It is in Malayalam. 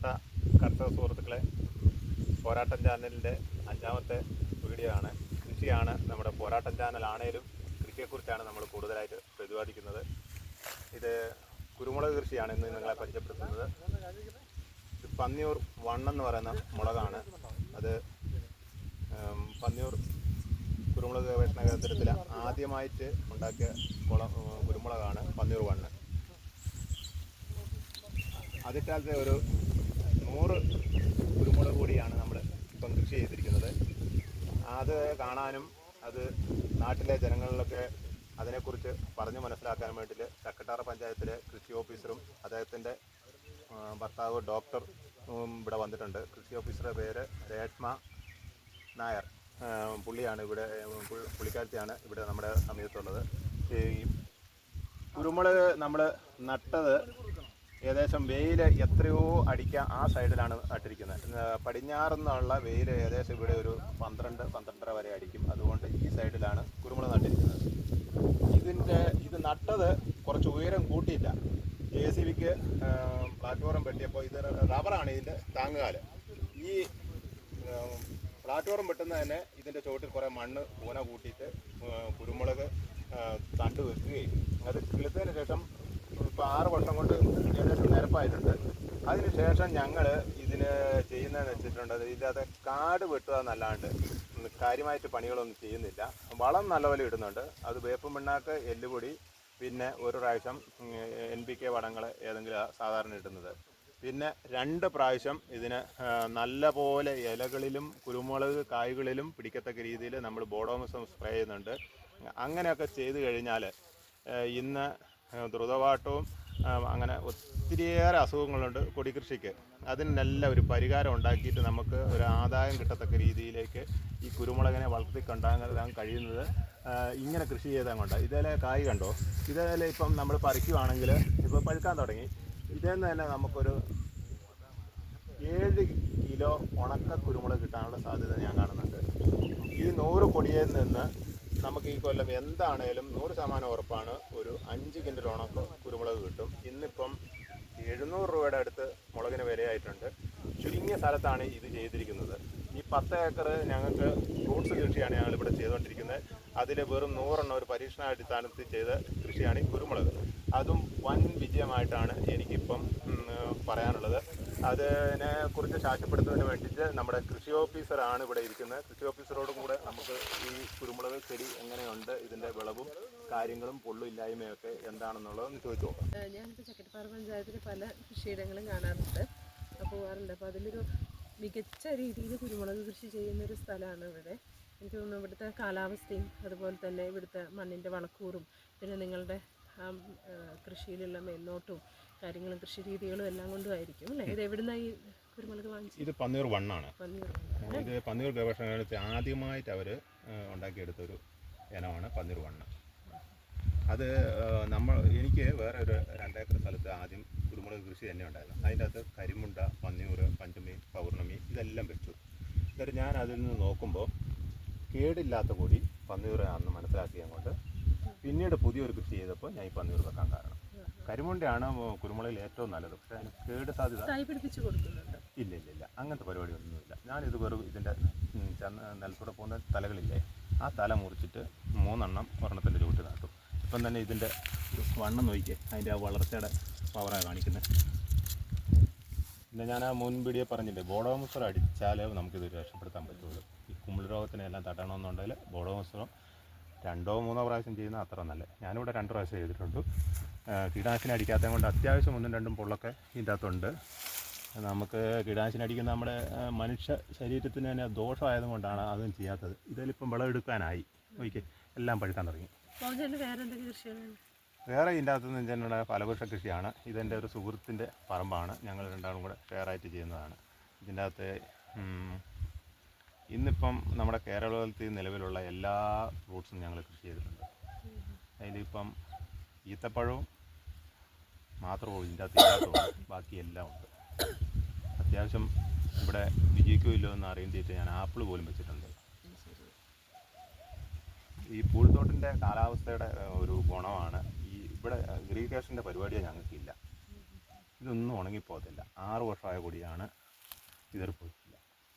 പ്രിയപ്പെട്ട കർഷക സുഹൃത്തുക്കളെ, പോരാട്ടം ചാനലിൻ്റെ 5ാമത്തെ വീഡിയോ ആണ്. കൃഷിയാണ് നമ്മുടെ പോരാട്ടം ചാനലാണേലും കൃഷിയെക്കുറിച്ചാണ് നമ്മൾ കൂടുതലായിട്ട് പ്രതിപാദിക്കുന്നത്. ഇത് കുരുമുളക് കൃഷിയാണ് ഇന്ന് നിങ്ങളെ പരിചയപ്പെടുത്തുന്നത്. ഇത് പന്നിയൂർ വണ്ണെന്ന് പറയുന്ന മുളകാണ്. അത് പന്നിയൂർ കുരുമുളക് ഗവേഷണ കേന്ദ്രത്തിൽ ആദ്യമായിട്ട് ഉണ്ടാക്കിയ കുരുമുളകാണ് പന്നിയൂർ വണ്ണ്. ആദ്യകാലത്തെ ഒരു 100 കുരുമുളക് കൂടിയാണ് നമ്മൾ ഇപ്പം കൃഷി ചെയ്തിരിക്കുന്നത്. അത് കാണാനും അത് നാട്ടിലെ ജനങ്ങളിലൊക്കെ അതിനെക്കുറിച്ച് പറഞ്ഞ് മനസ്സിലാക്കാൻ വേണ്ടിയിട്ട് ചക്കട്ടാറ പഞ്ചായത്തിലെ കൃഷി ഓഫീസറും അദ്ദേഹത്തിൻ്റെ ഭർത്താവ് ഡോക്ടർ ഇവിടെ വന്നിട്ടുണ്ട്. കൃഷി ഓഫീസറുടെ പേര് രേഷ്മ നായർ. പുള്ളിയാണ് ഇവിടെ, പുള്ളിക്കാരത്തിയാണ് ഇവിടെ നമ്മുടെ സമീപത്തുള്ളത്. ഈ കുരുമുളക് നമ്മൾ നട്ടത് ഏകദേശം വെയിൽ എത്രയോ അടിക്കുക ആ സൈഡിലാണ് നട്ടിരിക്കുന്നത്. പടിഞ്ഞാറെന്നുള്ള വെയിൽ ഏകദേശം ഇവിടെ ഒരു 12-12:30 വരെ അടിക്കും. അതുകൊണ്ട് ഈ സൈഡിലാണ് കുരുമുളക് നട്ടിരിക്കുന്നത്. ഇത് നട്ടത് കുറച്ച് ഉയരം കൂട്ടിയില്ല. JCBക്ക് പ്ലാറ്റ്ഫോം വെട്ടിയപ്പോൾ ഇത് റബ്ബറാണ് ഇതിൻ്റെ താങ്ങുകാല്. ഈ പ്ലാറ്റ്ഫോം വെട്ടുന്ന തന്നെ ഇതിൻ്റെ ചുവട്ടിൽ കുറേ മണ്ണ് കൂന കൂട്ടിയിട്ട് കുരുമുളക് തണ്ട് വെക്കുകയും അത് കിളുത്തതിന് ശേഷം ഇപ്പോൾ 6 വർഷം കൊണ്ട് ഏകദേശം നിരപ്പായിട്ടുണ്ട്. അതിനുശേഷം ഞങ്ങൾ ഇതിന് ചെയ്യുന്നതെന്ന് വെച്ചിട്ടുണ്ട്, ഇതിനകത്ത് കാട് വെട്ടുക എന്നല്ലാണ്ട് കാര്യമായിട്ട് പണികളൊന്നും ചെയ്യുന്നില്ല. വളം നല്ലപോലെ ഇടുന്നുണ്ട്. അത് വേപ്പും പിണ്ണാക്ക്, എല്ലുപൊടി, പിന്നെ ഒരു പ്രാവശ്യം NPK വളങ്ങൾ ഏതെങ്കിലും സാധാരണ ഇടുന്നത്. പിന്നെ 2 പ്രാവശ്യം ഇതിന് നല്ല പോലെ ഇലകളിലും കുരുമുളക് കായ്കളിലും പിടിക്കത്തക്ക രീതിയിൽ നമ്മൾ ബോഡോമിസം സ്പ്രേ ചെയ്യുന്നുണ്ട്. അങ്ങനെയൊക്കെ ചെയ്തു കഴിഞ്ഞാൽ ഇന്ന് ദ്രുതവാട്ടവും അങ്ങനെ ഒത്തിരിയേറെ അസുഖങ്ങളുണ്ട് കൊടികൃഷിക്ക്. അതിനെല്ലാം ഒരു പരിഹാരം ഉണ്ടാക്കിയിട്ട് നമുക്ക് ഒരു ആദായം കിട്ടത്തക്ക രീതിയിലേക്ക് ഈ കുരുമുളകിനെ വളർത്തിക്കൊണ്ടാകാൻ കഴിയുന്നത് ഇങ്ങനെ കൃഷി ചെയ്താൽ കൊണ്ടാണ്. ഇതേലെ കായ് കണ്ടോ? ഇതേലെ ഇപ്പം നമ്മൾ പറിക്കുവാണെങ്കിൽ ഇപ്പോൾ പഴുക്കാൻ തുടങ്ങി. ഇതേന്ന് തന്നെ നമുക്കൊരു 7 കിലോ ഉണക്ക കുരുമുളക് കിട്ടാനുള്ള സാധ്യത ഞാൻ കാണുന്നുണ്ട്. ഈ 100 കൊടിയിൽ നിന്ന് നമുക്ക് ഈ കൊല്ലം എന്താണേലും 100% ഉറപ്പാണ് ഒരു 5 കിൻഡൽ ഉണക്ക കുരുമുളക് കിട്ടും. ഇന്നിപ്പം 700 രൂപയുടെ അടുത്ത് മുളകിന് വിലയായിട്ടുണ്ട്. ചുരുങ്ങിയ സ്ഥലത്താണ് ഇത് ചെയ്തിരിക്കുന്നത്. ഈ 10 ഏക്കർ ഞങ്ങൾക്ക് ഫ്രൂട്ട്സ് കൃഷിയാണ് ഞങ്ങളിവിടെ ചെയ്തുകൊണ്ടിരിക്കുന്നത്. അതിൽ വെറും 100 എണ്ണം ഒരു പരീക്ഷണാടിസ്ഥാനത്തിൽ ചെയ്ത കൃഷിയാണ് ഈ കുരുമുളക്. അതും വൻ വിജയമായിട്ടാണ് എനിക്കിപ്പം പറയാനുള്ളത്. അതിനെ കുറിച്ച് സാക്ഷ്യപ്പെടുത്തുന്നതിന് വേണ്ടിയിട്ട് നമ്മുടെ കൃഷി ഓഫീസറാണ് ഇവിടെ ഇരിക്കുന്നത്. കൃഷി ഓഫീസറോടും കൂടെ നമുക്ക് ഈ കുരുമുളക് ചെടി എങ്ങനെയുണ്ട്, ഇതിൻ്റെ വിളവും കാര്യങ്ങളും പൊള്ളില്ലായ്മയൊക്കെ എന്താണെന്നുള്ളതെന്ന് ചോദിച്ചു നോക്കാം. ഞാനിപ്പോൾ ചക്കട്ടാറ പഞ്ചായത്തിൽ പല കൃഷിയിടങ്ങളും കാണാറുണ്ട്, പോകാറുണ്ട്. അപ്പോൾ അതിലൊരു മികച്ച രീതിയിൽ കുരുമുളക് കൃഷി ചെയ്യുന്നൊരു സ്ഥലമാണ് ഇവിടെ. എനിക്ക് തോന്നുന്നു ഇവിടുത്തെ കാലാവസ്ഥയും അതുപോലെ തന്നെ ഇവിടുത്തെ മണ്ണിൻ്റെ വളക്കൂറും പിന്നെ നിങ്ങളുടെ കൃഷിയിലുള്ള മേൽനോട്ടവും കാര്യങ്ങളും കൃഷി രീതികളും എല്ലാം കൊണ്ടുമായിരിക്കും അല്ലേ? ഇത് എവിടുന്ന ഈ കുരുമുളക് വാങ്ങിച്ചത്? ഇത് പന്നിയൂർ വണ്ണാണ്. ഇത് പന്നിയൂർ ഗവേഷണ കേന്ദ്രത്തിൽ ആദ്യമായിട്ട് അവർ ഉണ്ടാക്കിയെടുത്തൊരു ഇനമാണ് പന്നിയൂർ വണ്ണ്. അത് എനിക്ക് വേറെ ഒരു 2 ഏക്കർ സ്ഥലത്ത് ആദ്യം കുരുമുളക് കൃഷി തന്നെ ഉണ്ടായിരുന്നു. അതിൻ്റെ അകത്ത് കരിമുണ്ട, പന്നിയൂർ, പഞ്ചമി, പൗർണമി ഇതെല്ലാം വെച്ചു. എന്നിട്ട് ഞാൻ അതിൽ നിന്ന് നോക്കുമ്പോൾ കേടില്ലാത്ത കൂടി പന്നിയൂർ ആണെന്ന് മനസ്സിലാക്കിയ കൊണ്ട് പിന്നീട് പുതിയൊരു കൃഷി ചെയ്തപ്പോൾ ഞാൻ ഈ പന്നിയൂർ വെക്കാൻ കാരണം കരിമുണ്ടയാണ് കുരുമുളകിൽ ഏറ്റവും നല്ലത്. പക്ഷേ അതിന് കേട് സാധ്യത ഇല്ല. അങ്ങനത്തെ പരിപാടിയൊന്നുമില്ല. ഞാനിത് വെറും ഇതിൻ്റെ നിലത്തൂടെ പോകുന്ന തലകളില്ലേ, ആ തല മുറിച്ചിട്ട് 3 എണ്ണം ഒരെണ്ണത്തിൻ്റെ ചുവട്ടിൽ നട്ടു. ഇപ്പം തന്നെ ഇതിൻ്റെ വണ്ണം നോക്കിയേ, അതിൻ്റെ ആ വളർച്ചയുടെ പവറാണ് കാണിക്കുന്നത്. പിന്നെ ഞാൻ ആ മുൻ വീഡിയോ പറഞ്ഞില്ലേ, ബോഡോമിസർ അടിച്ചാലേ നമുക്കിത് രക്ഷപ്പെടുത്താൻ പറ്റുള്ളൂ. ഈ കുമിൾ രോഗത്തിനെല്ലാം തട്ടണമെന്നുണ്ടെങ്കിൽ ബോഡോമിസറും 2-3 പ്രാവശ്യം ചെയ്യുന്ന അത്ര നല്ല. ഞാനിവിടെ 2 പ്രാവശ്യം ചെയ്തിട്ടുണ്ട്. കീടനാശിനി അടിക്കാത്തത് കൊണ്ട് അത്യാവശ്യം 1-2 പൊള്ളൊക്കെ ഇതിൻ്റെ അകത്തുണ്ട്. നമുക്ക് കീടനാശിനി അടിക്കുന്ന നമ്മുടെ മനുഷ്യ ശരീരത്തിന് തന്നെ ദോഷമായത് കൊണ്ടാണ് അതും ചെയ്യാത്തത്. ഇതിലിപ്പം വിളവെടുക്കാനായി നോക്കിയേ, എല്ലാം പഴുക്കാൻ തുടങ്ങി. വേറെ ഇതിൻ്റെ അകത്തുനിന്ന് വെച്ചിട്ടുള്ള ഫലവൃക്ഷ കൃഷിയാണ്. ഇതെൻ്റെ ഒരു സുഹൃത്തിൻ്റെ പറമ്പാണ്. ഞങ്ങൾ രണ്ടാളും കൂടെ ഷെയറായിട്ട് ചെയ്യുന്നതാണ്. ഇതിൻ്റെ അകത്ത് ഇന്നിപ്പം നമ്മുടെ കേരളത്തിൽ നിലവിലുള്ള എല്ലാ ഫ്രൂട്ട്സും ഞങ്ങൾ കൃഷി ചെയ്തിട്ടുണ്ട്. അതിലിപ്പം ഈത്തപ്പഴവും മാത്രമേ ഇതിൻ്റെ അകത്ത് ഇല്ലാത്തുള്ളൂ, ബാക്കി എല്ലാം ഉണ്ട്. അത്യാവശ്യം ഇവിടെ വിജയിക്കോ ഇല്ലോ എന്ന് അറിയേണ്ടിയിട്ട് ഞാൻ ആപ്പിൾ പോലും വെച്ചിട്ടുണ്ട്. ഈ പൂഴ്ത്തോട്ടിൻ്റെ കാലാവസ്ഥയുടെ ഒരു ഗുണമാണ് ഇവിടെ ഇറിഗേഷൻ്റെ പരിപാടിയെ ഞങ്ങൾക്കില്ല. ഇതൊന്നും ഉണങ്ങിപ്പോകത്തില്ല. 6 വർഷമായ കൊടിയാണ് ഇതൊരു